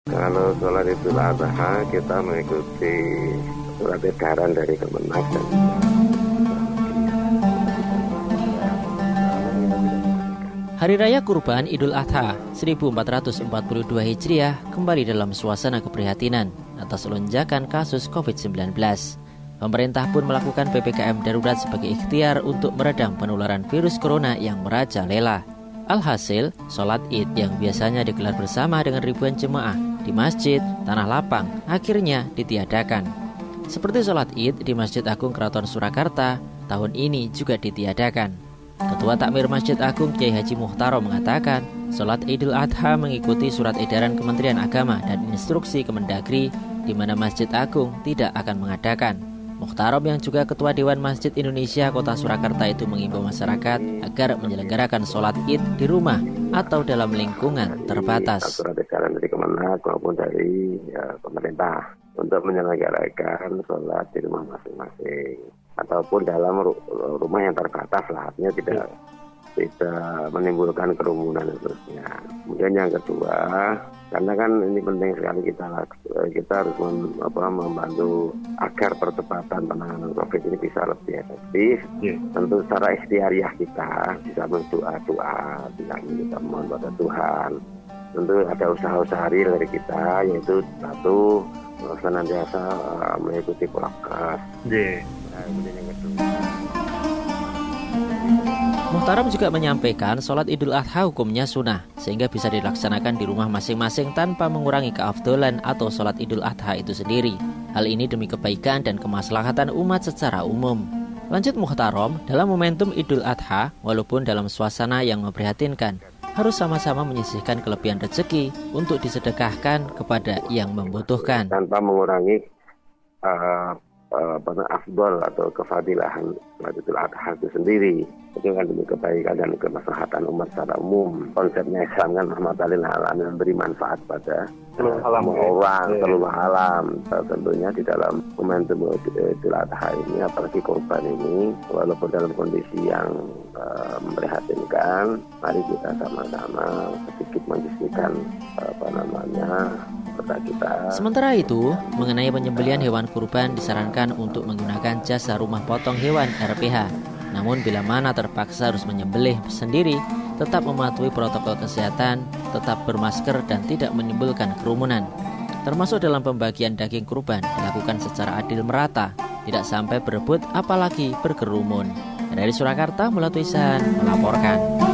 Kalau sholat Idul Adha kita mengikuti surat edaran dari Kemenak dan Hari Raya Kurban Idul Adha 1442 Hijriah kembali dalam suasana keprihatinan atas lonjakan kasus COVID-19. Pemerintah pun melakukan PPKM darurat sebagai ikhtiar untuk meredam penularan virus corona yang merajalela. Alhasil, sholat Id yang biasanya digelar bersama dengan ribuan jemaah di masjid Tanah Lapang akhirnya ditiadakan. Seperti sholat Id di Masjid Agung Keraton Surakarta, tahun ini juga ditiadakan. Ketua Takmir Masjid Agung Kyai Haji Muhtarom mengatakan, sholat Idul Adha mengikuti surat edaran Kementerian Agama dan instruksi Kemendagri di mana Masjid Agung tidak akan mengadakan. Muhtarom yang juga Ketua Dewan Masjid Indonesia Kota Surakarta itu mengimbau masyarakat agar menyelenggarakan sholat Id di rumah atau dalam lingkungan terbatas. Surat edaran dari Kemenak maupun dari pemerintah untuk menyelenggarakan sholat di rumah masing-masing ataupun dalam rumah yang terbatas lah, artinya tidak menimbulkan kerumunan dan seterusnya. Kemudian yang kedua, karena kan ini penting sekali kita harus membantu agar percepatan penanganan COVID ini bisa lebih efektif. Tentu secara ikhtiariah kita bisa berdoa, kita mohon pada Tuhan. Tentu ada usaha-usaha real dari kita, yaitu satu, senantiasa mengikuti prokes. Muhtarom juga menyampaikan sholat Idul Adha hukumnya sunnah, sehingga bisa dilaksanakan di rumah masing-masing tanpa mengurangi keafdolan atau sholat Idul Adha itu sendiri. Hal ini demi kebaikan dan kemaslahatan umat secara umum. Lanjut Muhtarom, dalam momentum Idul Adha, walaupun dalam suasana yang memprihatinkan, harus sama-sama menyisihkan kelebihan rezeki untuk disedekahkan kepada yang membutuhkan. Tanpa mengurangi afdol atau kefadilahan Idul Adha itu sendiri. Itu kan demi kebaikan dan kemaslahatan umat secara umum. Konsepnya Islam kan rahmatan lil alamin, memberi manfaat pada semua orang, seluruh alam. Tentunya di dalam momentum Idul Adha ini, apalagi korban ini, walaupun dalam kondisi yang memprihatinkan, mari kita sama-sama sedikit menyisihkan kita. Sementara itu, mengenai penyembelihan hewan kurban disarankan untuk menggunakan jasa rumah potong hewan RPH. Namun bila mana terpaksa harus menyembelih sendiri, tetap mematuhi protokol kesehatan, tetap bermasker dan tidak menimbulkan kerumunan. Termasuk dalam pembagian daging kurban dilakukan secara adil merata, tidak sampai berebut apalagi berkerumun. Dari Surakarta, Mulatuisan melaporkan.